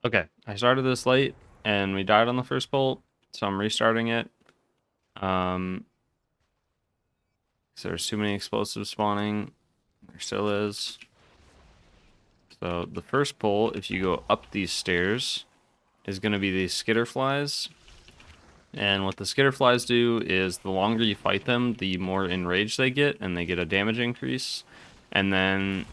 Okay, I started this late, and we died on the first bolt, so I'm restarting it. So there's too many explosives spawning. There still is. So the first bolt, if you go up these stairs, is going to be these skitterflies. And what the skitterflies do is the longer you fight them, the more enraged they get, and they get a damage increase. And then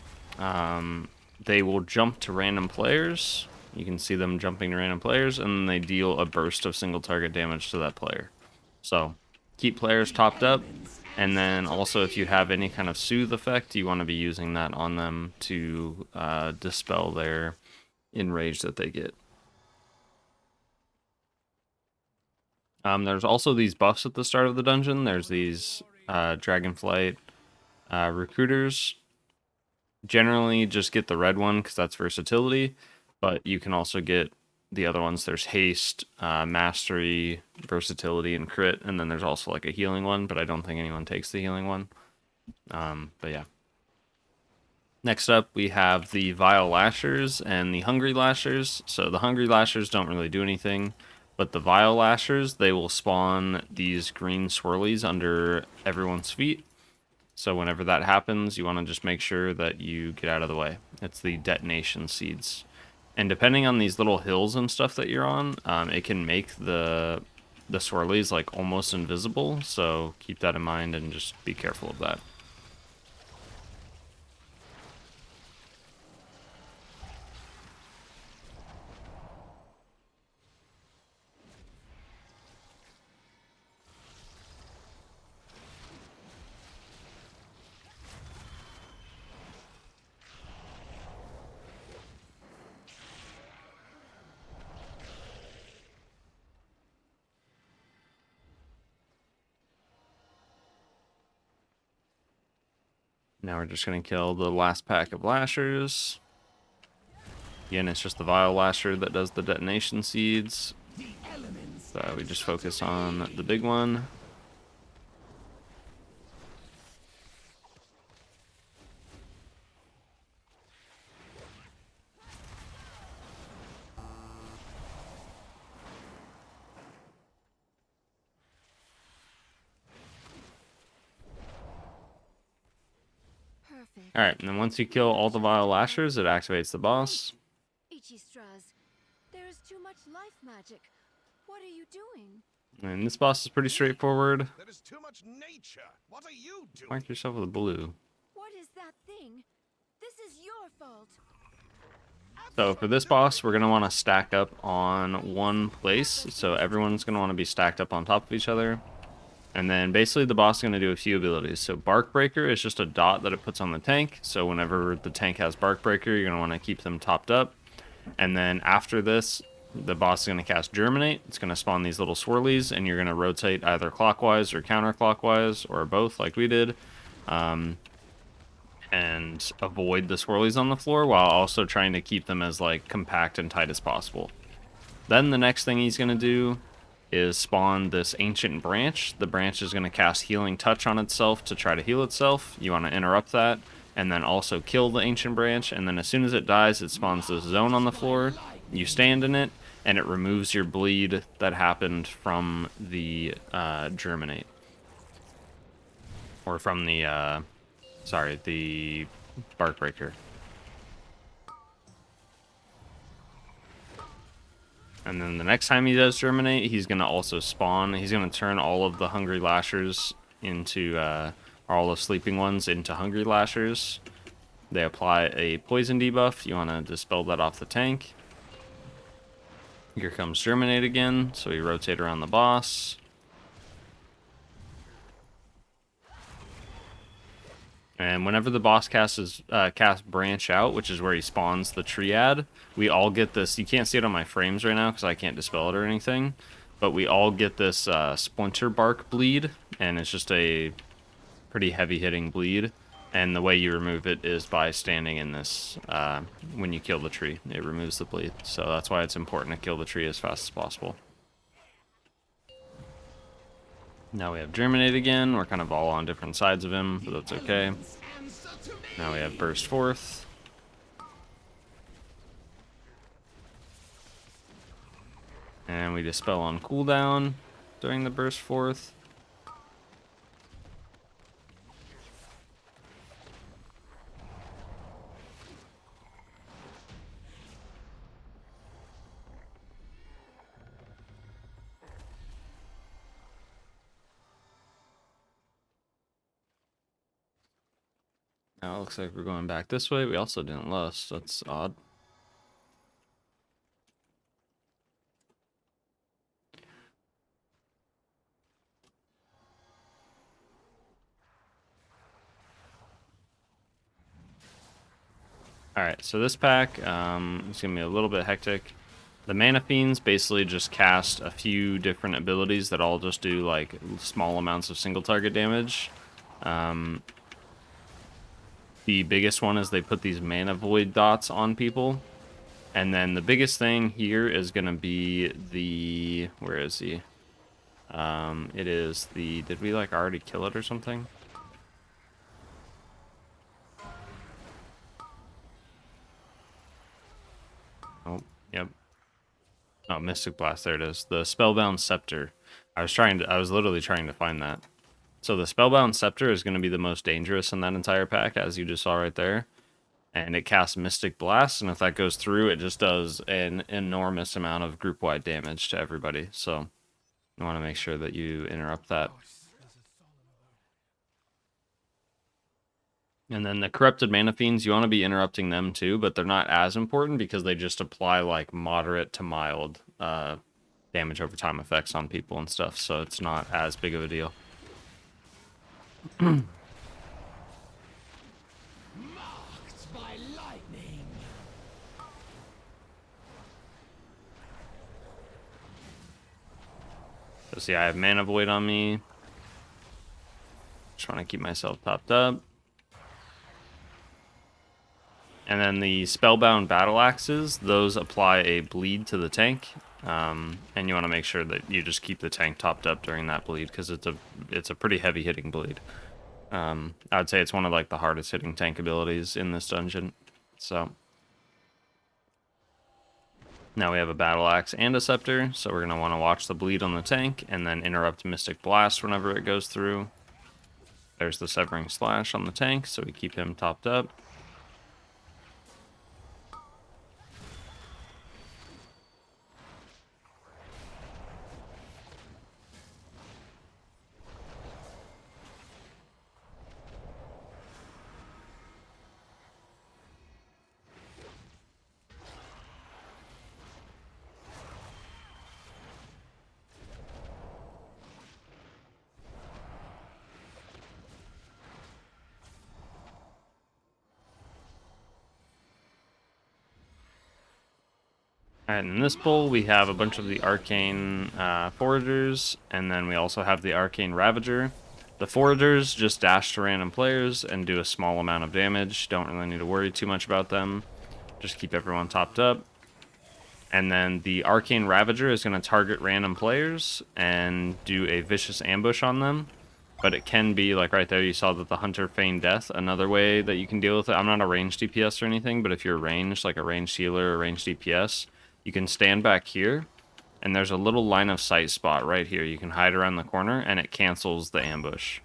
they will jump to random players. You can see them jumping to random players, and then they deal a burst of single target damage to that player. So keep players topped up, and then also if you have any kind of soothe effect, you want to be using that on them to dispel their enrage that they get. There's also these buffs at the start of the dungeon. There's these Dragonflight recruiters. Generally, just get the red one because that's versatility, but you can also get the other ones. There's haste, mastery, versatility, and crit, and then there's also like a healing one, but I don't think anyone takes the healing one. But yeah. Next up, we have the Vile Lashers and the Hungry Lashers. So the Hungry Lashers don't really do anything, but the Vile Lashers, they will spawn these green swirlies under everyone's feet. So whenever that happens, you want to just make sure that you get out of the way. It's the detonation seeds. And depending on these little hills and stuff that you're on, it can make the swirlies like almost invisible. So keep that in mind and just be careful of that. Now we're just going to kill the last pack of Lashers. Again, it's just the Vile Lasher that does the detonation seeds. So we just focus on the big one. Alright, and then once you kill all the Vile Lashers, it activates the boss. There is too much life magic. What are you doing? And this boss is pretty straightforward. There is too much nature. What are you doing? Mark yourself with a blue. What is that thing? This is your fault. So for this boss, we're going to want to stack up on one place. So everyone's going to want to be stacked up on top of each other. And then basically the boss is going to do a few abilities. So Bark Breaker is just a dot that it puts on the tank. So whenever the tank has Bark Breaker, you're going to want to keep them topped up. And then after this, the boss is going to cast Germinate. It's going to spawn these little swirlies, and you're going to rotate either clockwise or counterclockwise, or both like we did. And avoid the swirlies on the floor while also trying to keep them as like compact and tight as possible. Then the next thing he's going to do is spawn this ancient branch. The branch is going to cast Healing Touch on itself to try to heal itself. You want to interrupt that and then also kill the ancient branch, and then as soon as it dies, it spawns this zone on the floor. You stand in it, and it removes your bleed that happened from the Germinate. Or from the, the Bark Breaker. And then the next time he does Germinate, he's going to also spawn. He's going to turn all of the Hungry Lashers into, all the sleeping ones into Hungry Lashers. They apply a poison debuff. You want to dispel that off the tank. Here comes Germinate again, so we rotate around the boss. And whenever the boss casts Branch Out, which is where he spawns the Triad, we all get this. You can't see it on my frames right now because I can't dispel it or anything, but we all get this Splinter Bark bleed, and it's just a pretty heavy-hitting bleed. And the way you remove it is by standing in this when you kill the tree. It removes the bleed, so that's why it's important to kill the tree as fast as possible. Now we have Germinate again. We're kind of all on different sides of him, but that's okay. Now we have Burst Forth. And we dispel on cooldown during the burst forth. Now it looks like we're going back this way. We also didn't lust. That's odd. Alright, so this pack is going to be a little bit hectic. The Manafiends basically just cast a few different abilities that all just do like small amounts of single target damage. The biggest one is they put these mana void dots on people. And then the biggest thing here is going to be the... Where is he? It is the... Did we like already kill it or something? Oh, yep. Oh, Mystic Blast, there it is. The Spellbound Scepter. I was literally trying to find that. So the Spellbound Scepter is going to be the most dangerous in that entire pack, as you just saw right there. And it casts Mystic Blast, and if that goes through, it just does an enormous amount of group-wide damage to everybody. So you want to make sure that you interrupt that. And then the Corrupted Manafiends, you want to be interrupting them too, but they're not as important because they just apply like moderate to mild damage over time effects on people and stuff, so it's not as big of a deal. Marked by lightning. So see, I have Mana Void on me. Just want to keep myself topped up. And then the Spellbound Battleaxes, those apply a bleed to the tank. And you want to make sure that you just keep the tank topped up during that bleed, because it's a pretty heavy hitting bleed. I would say it's one of like the hardest hitting tank abilities in this dungeon. So now we have a Battleaxe and a Scepter, so we're going to want to watch the bleed on the tank and then interrupt Mystic Blast whenever it goes through. There's the Severing Slash on the tank, so we keep him topped up. Alright, in this bowl we have a bunch of the Arcane Foragers, and then we also have the Arcane Ravager. The Foragers just dash to random players and do a small amount of damage. Don't really need to worry too much about them. Just keep everyone topped up. And then the Arcane Ravager is going to target random players and do a vicious ambush on them. But it can be, like right there, you saw that the Hunter feigned death. Another way that you can deal with it, I'm not a ranged DPS or anything, but if you're ranged, like a ranged healer or ranged DPS, you can stand back here, and there's a little line of sight spot right here. You can hide around the corner, and it cancels the ambush.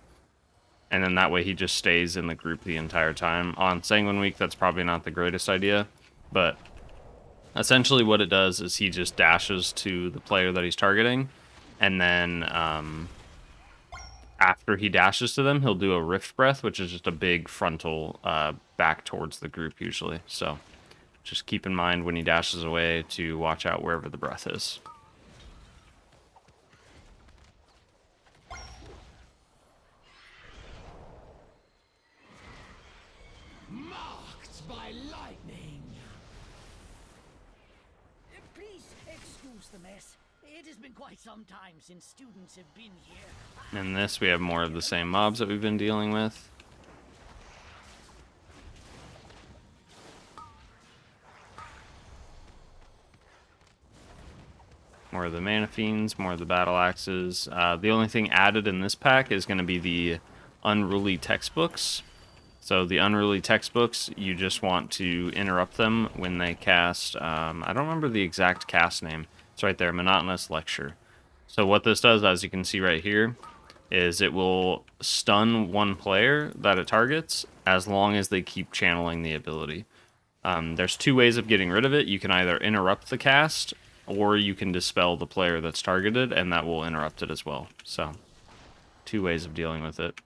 And then that way he just stays in the group the entire time. On Sanguine Week, that's probably not the greatest idea, but essentially what it does is he just dashes to the player that he's targeting, and then after he dashes to them, he'll do a Rift Breath, which is just a big frontal back towards the group usually. So just keep in mind when he dashes away to watch out wherever the breath is. Marked by lightning. Please excuse the mess. It has been quite some time since students have been here. In this, we have more of the same mobs that we've been dealing with. More of the Manafiends, more of the Battleaxes. The only thing added in this pack is going to be the Unruly Textbooks. So the Unruly Textbooks, you just want to interrupt them when they cast... I don't remember the exact cast name. It's right there, Monotonous Lecture. So what this does, as you can see right here, is it will stun one player that it targets as long as they keep channeling the ability. There's two ways of getting rid of it. You can either interrupt the cast, or you can dispel the player that's targeted, and that will interrupt it as well. So, two ways of dealing with it.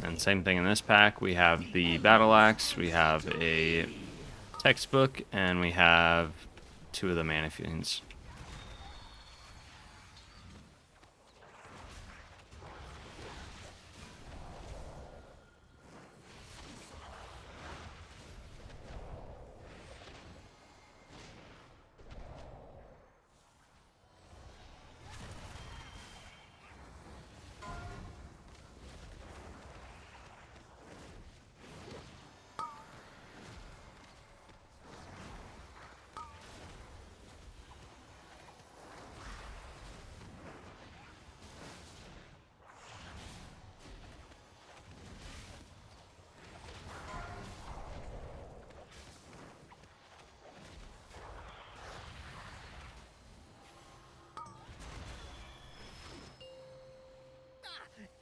And same thing in this pack. We have the Battleaxe, we have a Textbook, and we have 2 of the Manafiends.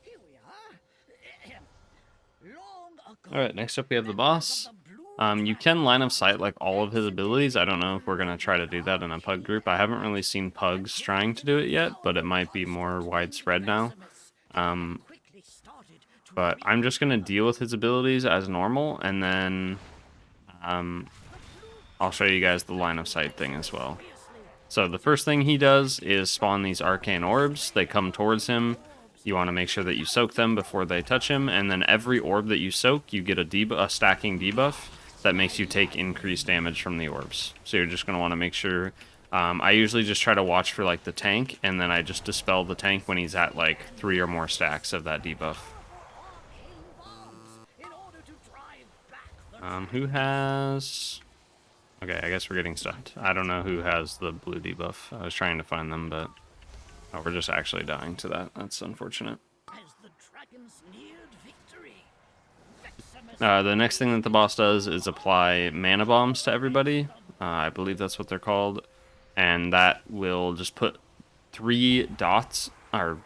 Here we are. Long ago, Alright, next up we have the boss. You can line of sight like all of his abilities. I don't know if we're going to try to do that in a pug group. I haven't really seen pugs trying to do it yet, but it might be more widespread now. But I'm just going to deal with his abilities as normal, and then I'll show you guys the line of sight thing as well. So the first thing he does is spawn these arcane orbs. They come towards him. You want to make sure that you soak them before they touch him, and then every orb that you soak, you get a stacking debuff that makes you take increased damage from the orbs. So you're just going to want to make sure. I usually just try to watch for like the tank, and then I just dispel the tank when he's at like 3 or more stacks of that debuff. Who has... Okay, I guess we're getting stunned. I don't know who has the blue debuff. I was trying to find them, but we're just actually dying to that. That's unfortunate. The next thing that the boss does is apply mana bombs to everybody. I believe that's what they're called. And that will just put 3 dots, or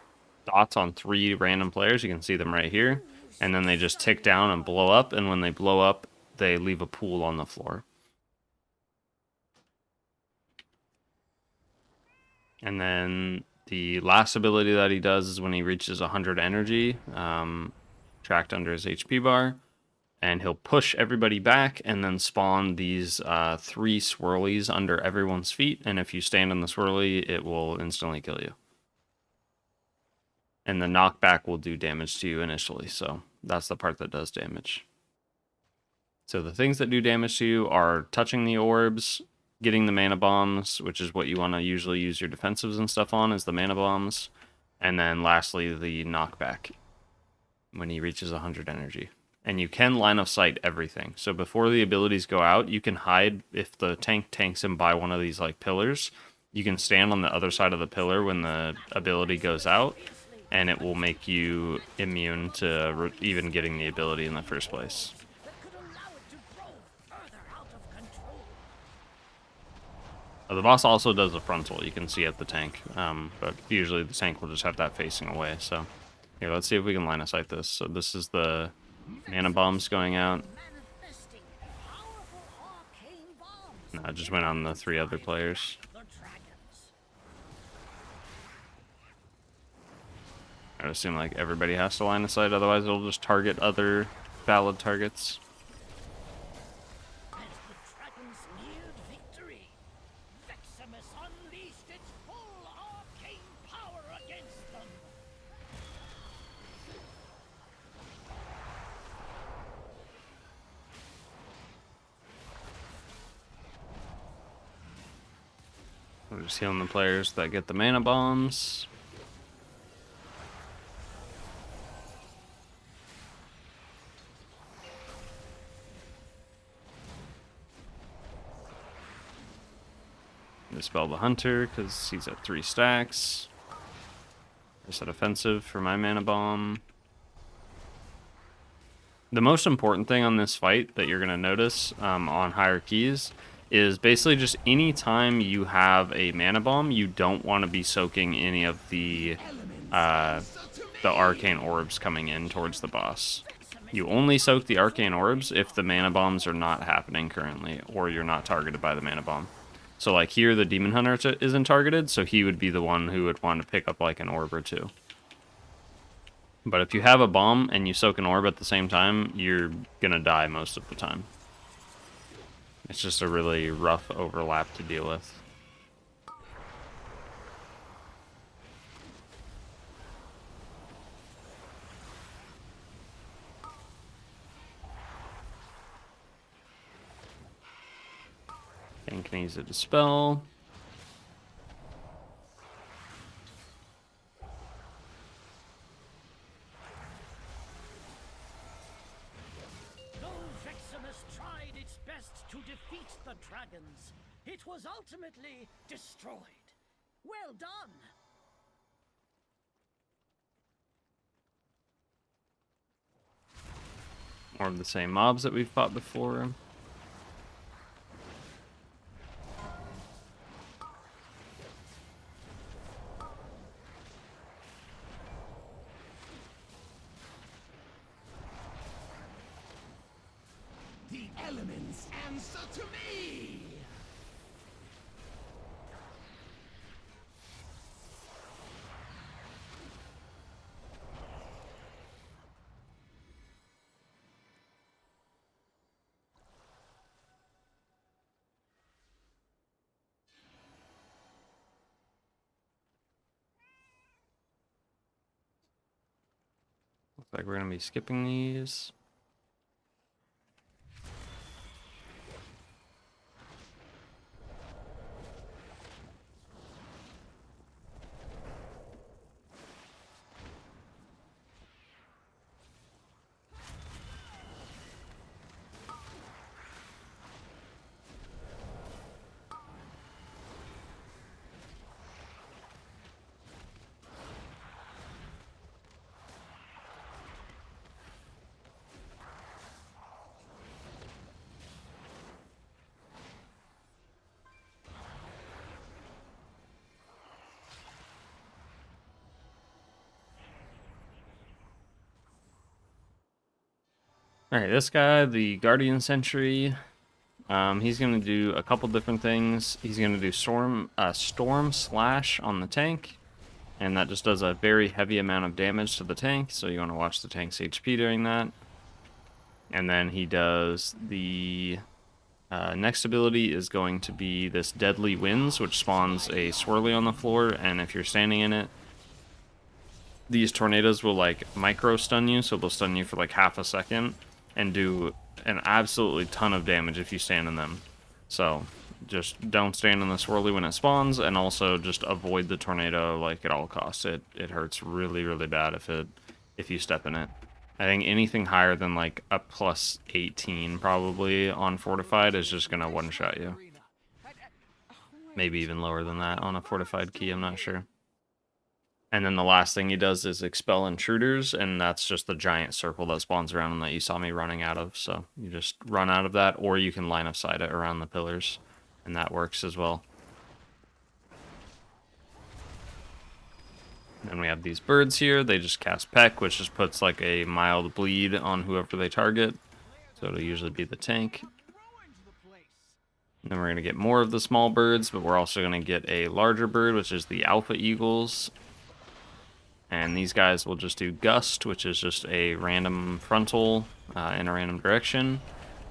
dots on 3 random players. You can see them right here. And then they just tick down and blow up. And when they blow up, they leave a pool on the floor. And then the last ability that he does is when he reaches 100 energy, tracked under his HP bar. And he'll push everybody back and then spawn these 3 swirlies under everyone's feet. And if you stand on the swirly, it will instantly kill you. And the knockback will do damage to you initially. So that's the part that does damage. So the things that do damage to you are touching the orbs, getting the mana bombs, which is what you want to usually use your defensives and stuff on, is the mana bombs. And then lastly, the knockback when he reaches 100 energy. And you can line of sight everything. So before the abilities go out, you can hide if the tank tanks him by one of these like pillars. You can stand on the other side of the pillar when the ability goes out, and it will make you immune to even getting the ability in the first place. The boss also does a frontal, you can see at the tank, but usually the tank will just have that facing away. So here, let's see if we can line of sight this. So this is the mana bombs going out. No, I just went on the 3 other players. I assume like everybody has to line of sight, otherwise it'll just target other valid targets. We're just healing the players that get the mana bombs. Dispel the Hunter, because he's at 3 stacks. I set offensive for my mana bomb. The most important thing on this fight that you're going to notice on higher keys is basically just any time you have a mana bomb, you don't want to be soaking any of the arcane orbs coming in towards the boss. You only soak the arcane orbs if the mana bombs are not happening currently, or you're not targeted by the mana bomb. So like here, the Demon Hunter isn't targeted, so he would be the one who would want to pick up like an orb or two. But if you have a bomb and you soak an orb at the same time, you're gonna die most of the time. It's just a really rough overlap to deal with. And can use a Dispel. Tried its best to defeat the dragons. It was ultimately destroyed. Well done. More of the same mobs that we've fought before. The elements answer to me! Looks like we're gonna be skipping these. Alright, this guy, the Guardian Sentry, he's going to do a couple different things. He's going to do Storm Slash on the tank, and that just does a very heavy amount of damage to the tank, so you want to watch the tank's HP during that. And then he does the next ability is going to be this Deadly Winds, which spawns a swirly on the floor, and if you're standing in it, these tornadoes will like micro stun you, so they'll stun you for like half a second and do an absolutely ton of damage if you stand in them. So just don't stand in the swirly when it spawns, and also just avoid the tornado like at all costs. It hurts really, really bad if you step in it. I think anything higher than like a plus 18 probably on Fortified is just gonna one-shot you. Maybe even lower than that on a Fortified key, I'm not sure. And then the last thing he does is Expel Intruders, and that's just the giant circle that spawns around him that you saw me running out of. So you just run out of that, or you can line of sight it around the pillars, and that works as well. Then we have these birds here. They just cast Peck, which just puts like a mild bleed on whoever they target. So it'll usually be the tank. And then we're going to get more of the small birds, but we're also going to get a larger bird, which is the Alpha Eagles. And these guys will just do Gust, which is just a random frontal in a random direction.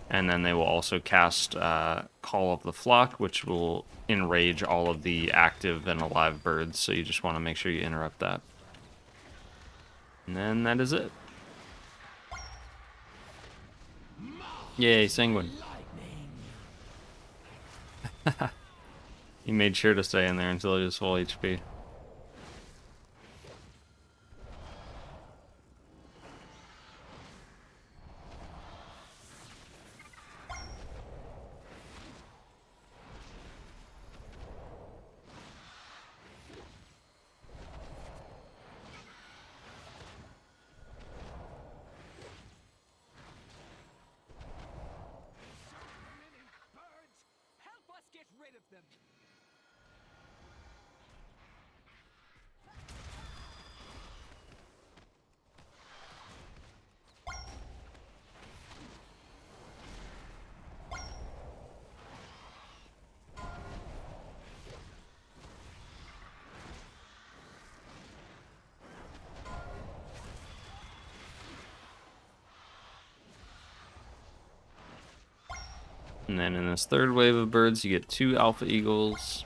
And then they will also cast Call of the Flock, which will enrage all of the active and alive birds. So you just want to make sure you interrupt that. And then that is it. Yay, Sanguine. He made sure to stay in there until he was full HP. Get rid of them. And then in this third wave of birds, you get 2 alpha eagles.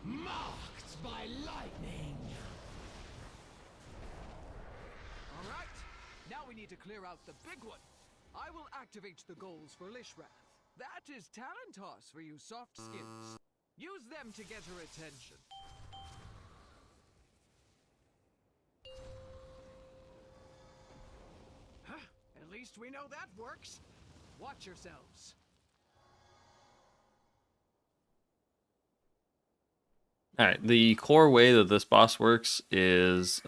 Marked by lightning. All right. Now we need to clear out the big one. I will activate the goals for Lishrath. That is talent toss for you soft skins. Use them to get her attention. Huh, at least we know that works. Watch yourselves. Alright, the core way that this boss works is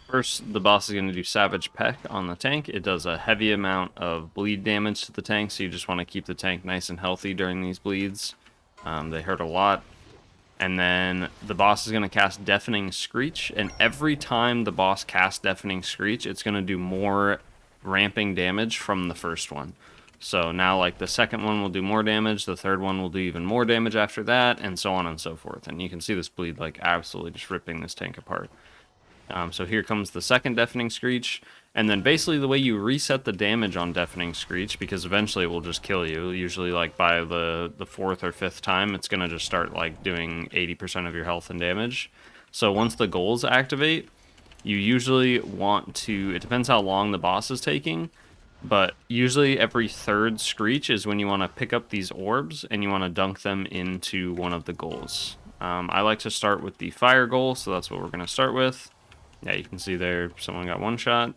first the boss is going to do Savage Peck on the tank. It does a heavy amount of bleed damage to the tank, so you just want to keep the tank nice and healthy during these bleeds. They hurt a lot. And then the boss is going to cast Deafening Screech, and every time the boss casts Deafening Screech, it's going to do more ramping damage from the first one. So now, like, the second one will do more damage, the third one will do even more damage after that, and so on and so forth. And you can see this bleed, like, absolutely just ripping this tank apart. So here comes the second Deafening Screech, and then basically the way you reset the damage on Deafening Screech, because eventually it will just kill you, usually like by the fourth or fifth time, it's going to just start like doing 80% of your health and damage. So once the goals activate, you usually want to, it depends how long the boss is taking, but usually every third Screech is when you want to pick up these orbs and you want to dunk them into one of the goals. I like to start with the fire goal, so that's what we're going to start with. Yeah, you can see there, someone got one shot.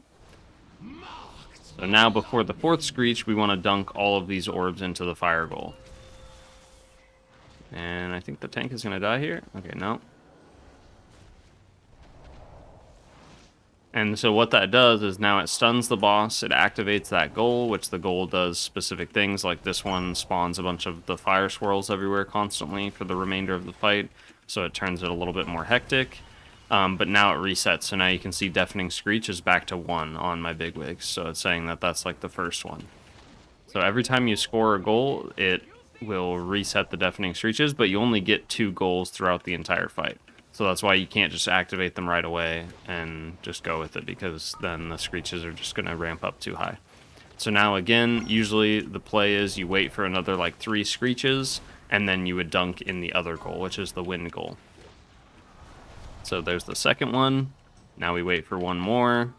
So now before the fourth Screech, we want to dunk all of these orbs into the fire goal. And I think the tank is going to die here. Okay, no. And so what that does is now it stuns the boss, it activates that goal, which the goal does specific things, like this one spawns a bunch of the fire swirls everywhere constantly for the remainder of the fight, so it turns it a little bit more hectic. But now it resets, so now you can see Deafening Screech is back to 1 on my bigwigs, so it's saying that that's like the first one. So every time you score a goal, it will reset the Deafening Screeches, but you only get 2 goals throughout the entire fight. So that's why you can't just activate them right away and just go with it, because then the Screeches are just going to ramp up too high. So now again, usually the play is you wait for another like 3 Screeches, and then you would dunk in the other goal, which is the wind goal. So there's the second one. Now we wait for one more.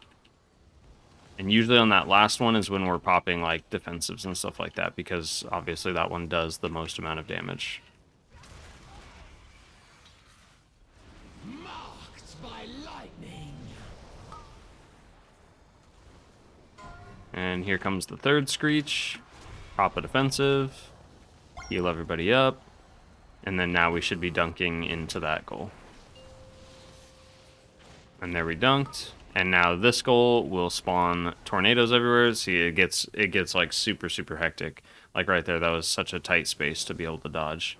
And usually on that last one is when we're popping like defensives and stuff like that, because obviously that one does the most amount of damage. Marked by lightning. And here comes the third Screech. Pop a defensive. Heal everybody up. And then now we should be dunking into that goal. And there we dunked. And now this goal will spawn tornadoes everywhere. See, it gets like super hectic. Like right there, that was such a tight space to be able to dodge.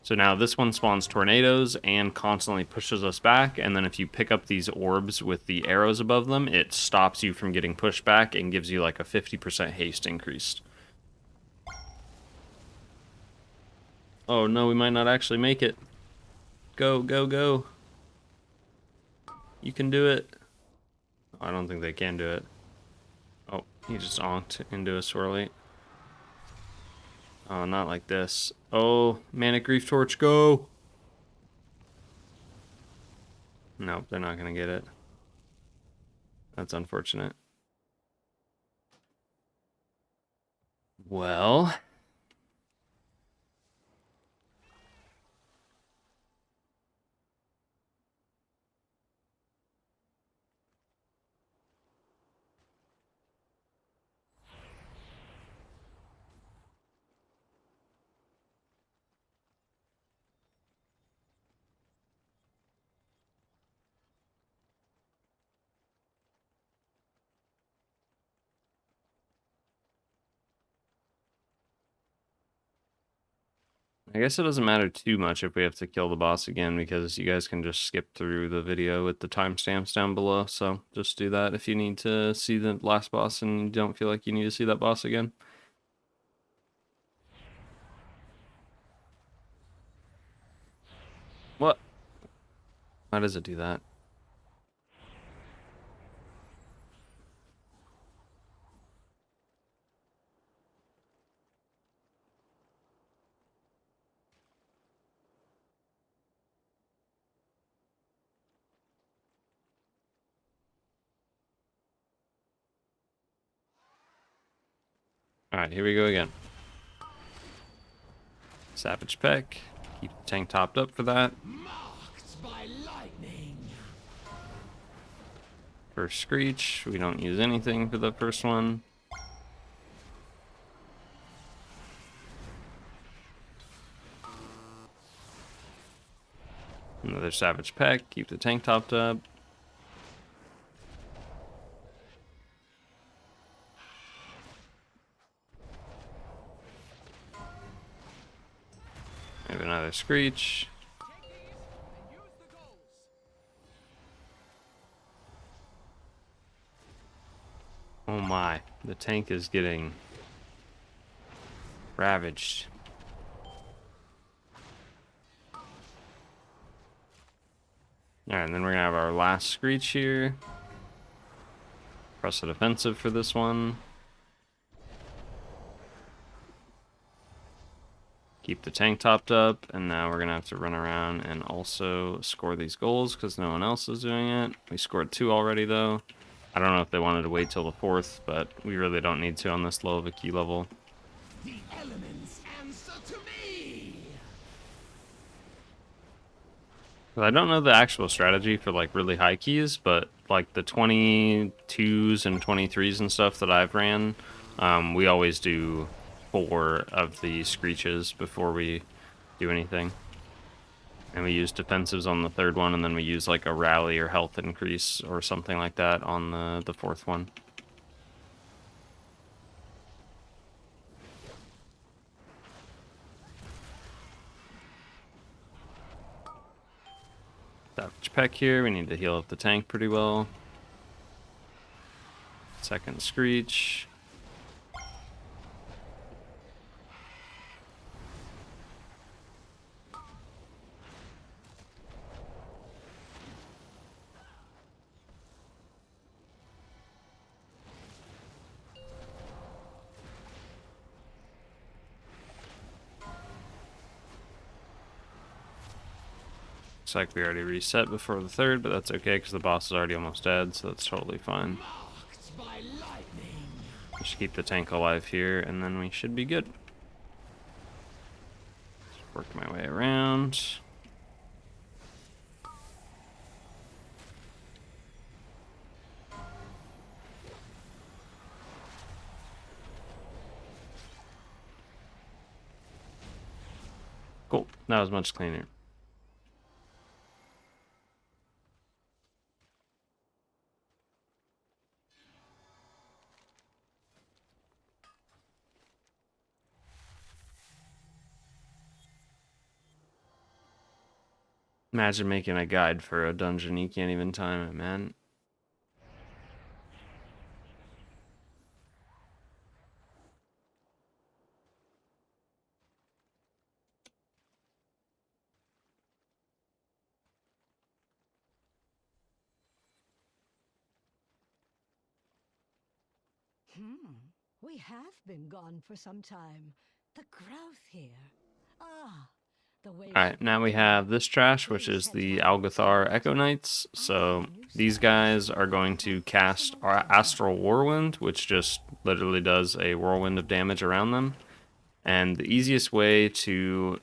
So now this one spawns tornadoes and constantly pushes us back. And then if you pick up these orbs with the arrows above them, it stops you from getting pushed back and gives you like a 50% haste increase. Oh no, we might not actually make it. Go, go, go. You can do it. I don't think they can do it. Oh, he just onked into a swirly. Oh, not like this. Oh, Manic Grief Torch, go! Nope, they're not going to get it. That's unfortunate. Well... I guess it doesn't matter too much if we have to kill the boss again, because you guys can just skip through the video with the timestamps down below. So just do that if you need to see the last boss and you don't feel like you need to see that boss again. What? Why does it do that? Alright, here we go again. Savage Peck. Keep the tank topped up for that. Marked by lightning. First Screech. We don't use anything for the first one. Another Savage Peck. Keep the tank topped up. Maybe another Screech. Oh my, the tank is getting ravaged. Alright, and then we're gonna have our last Screech here. Press the defensive for this one. Keep the tank topped up, and now we're gonna have to run around and also score these goals because no one else is doing it. We scored 2 already though. I don't know if they wanted to wait till the 4th, but we really don't need to on this low of a key level. The elements answer to me. I don't know the actual strategy for like really high keys, but like the 22s and 23s and stuff that I've ran, we always do 4 of the Screeches before we do anything. And we use defensives on the 3rd one, and then we use like a rally or health increase or something like that on the 4th one. Savage Peck here. We need to heal up the tank pretty well. Second Screech. Looks like we already reset before the 3rd, but that's okay because the boss is already almost dead, so that's totally fine. Marked by lightning. Just keep the tank alive here, and then we should be good. Just work my way around. Cool, that was much cleaner. Imagine making a guide for a dungeon, you can't even time it, man. We have been gone for some time. The growth here. The way. Alright, now we have this trash, which is the Algathar Echoknights. So these guys are going to cast our Astral Whirlwind, which just literally does a whirlwind of damage around them. And the easiest way to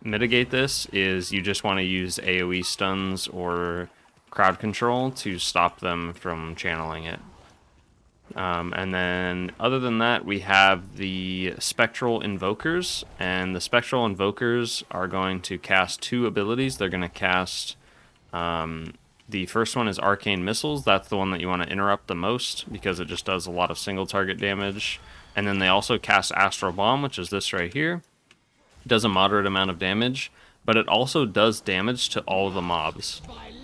mitigate this is you just want to use AoE stuns or crowd control to stop them from channeling it. And then other than that, we have the Spectral Invokers, and the Spectral Invokers are going to cast 2 abilities. They're going to cast, the first one is Arcane Missiles. That's the one that you want to interrupt the most because it just does a lot of single target damage. And then they also cast Astral Bomb, which is this right here. does a moderate amount of damage, but it also does damage to all the mobs.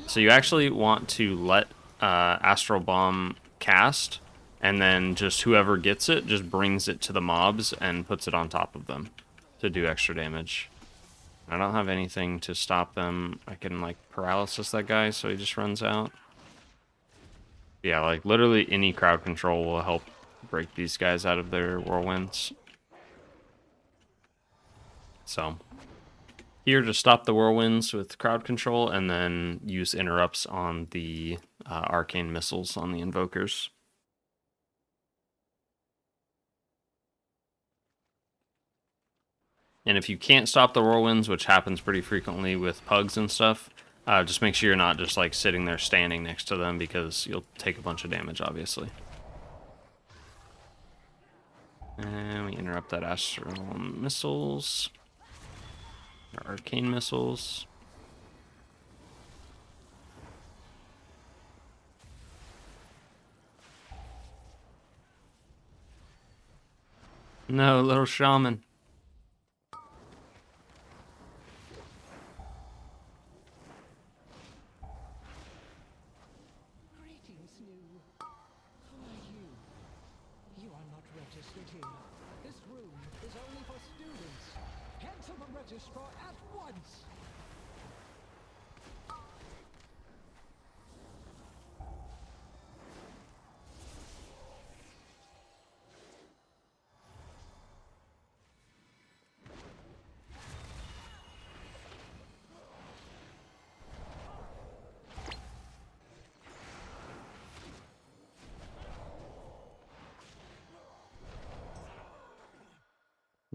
So you actually want to let Astral Bomb cast, and then just whoever gets it just brings it to the mobs and puts it on top of them to do extra damage. I don't have anything to stop them. I can like paralysis that guy so he just runs out. Yeah, like literally any crowd control will help break these guys out of their whirlwinds. So here to stop the whirlwinds with crowd control, and then use interrupts on the arcane missiles on the invokers. And if you can't stop the whirlwinds, which happens pretty frequently with pugs and stuff, just make sure you're not just like sitting there standing next to them, because you'll take a bunch of damage, obviously. And we interrupt that astral missiles. Our arcane missiles. No, little shaman. Greetings, new. Who are you? You are not registered here. This room is only for students. Head to the registrar at once.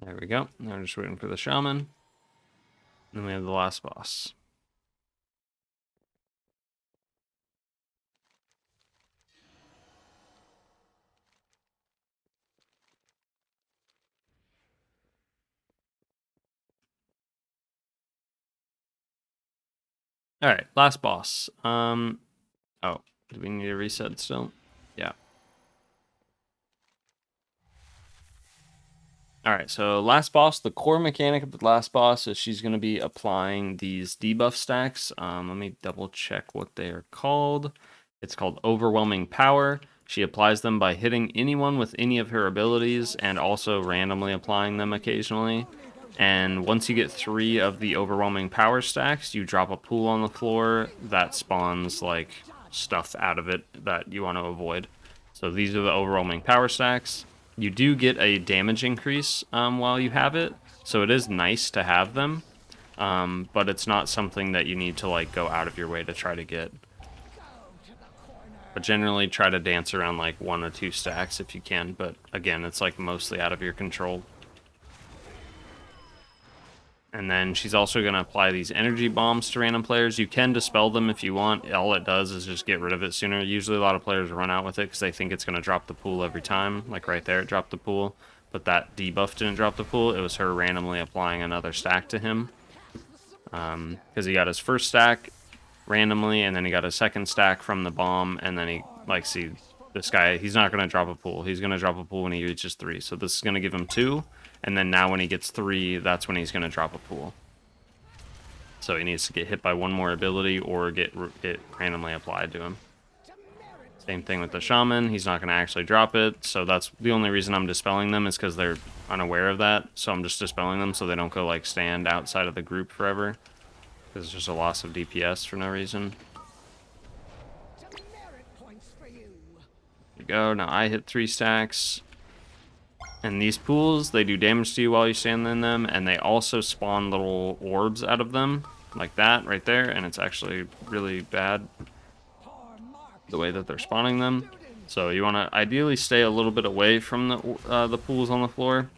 There we go. Now we're just waiting for the shaman. Then we have the last boss. Alright, last boss. Oh, do we need a reset still? Yeah. Alright, so last boss, the core mechanic of the last boss is she's going to be applying these debuff stacks. Let me double check what they are called. It's called Overwhelming Power. She applies them by hitting anyone with any of her abilities, and also randomly applying them occasionally. And once you get 3 of the Overwhelming Power stacks, you drop a pool on the floor that spawns like stuff out of it that you want to avoid. So these are the Overwhelming Power stacks. You do get a damage increase while you have it, so it is nice to have them, but it's not something that you need to like go out of your way to try to get. But generally try to dance around like 1 or 2 stacks if you can, but again, it's like mostly out of your control. And then she's also going to apply these energy bombs to random players. You can dispel them if you want. All it does is just get rid of it sooner. Usually a lot of players run out with it because they think it's going to drop the pool every time. Like right there, it dropped the pool. But that debuff didn't drop the pool. It was her randomly applying another stack to him. Because he got his first stack randomly, and then he got a second stack from the bomb. And then he, like, see, this guy, he's not going to drop a pool. He's going to drop a pool when he reaches 3. So this is going to give him 2. And then now when he gets 3, that's when he's going to drop a pool. So he needs to get hit by 1 more ability or get randomly applied to him. Same thing with the shaman. He's not going to actually drop it. So that's the only reason I'm dispelling them, is because they're unaware of that. So I'm just dispelling them so they don't go like stand outside of the group forever. Because it's just a loss of DPS for no reason. There you go. Now I hit 3 stacks. And these pools, they do damage to you while you stand in them, and they also spawn little orbs out of them, like that right there, and it's actually really bad the way that they're spawning them. So you want to ideally stay a little bit away from the pools on the floor.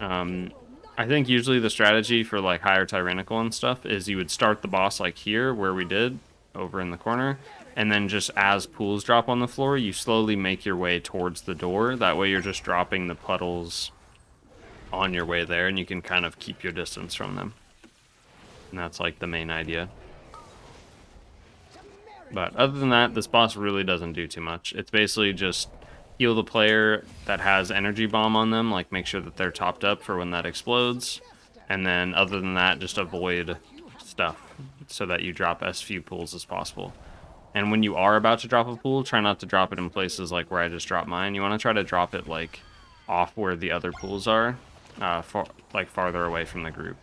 I think usually the strategy for like higher tyrannical and stuff is you would start the boss like here, where we did, over in the corner, and then just as pools drop on the floor, you slowly make your way towards the door. That way you're just dropping the puddles on your way there, and you can kind of keep your distance from them. And that's like the main idea. But other than that, this boss really doesn't do too much. It's basically just heal the player that has energy bomb on them, like make sure that they're topped up for when that explodes. And then other than that, just avoid stuff so that you drop as few pools as possible. And when you are about to drop a pool, try not to drop it in places like where I just dropped mine. You want to try to drop it like off where the other pools are, like farther away from the group.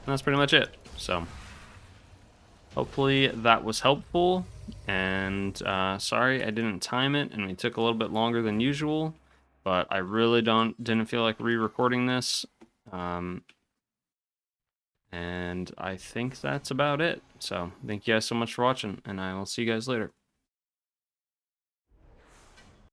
And that's pretty much it. So hopefully that was helpful. And sorry I didn't time it and we took a little bit longer than usual, but I really didn't feel like re-recording this. And I think that's about it. So thank you guys so much for watching, and I will see you guys later.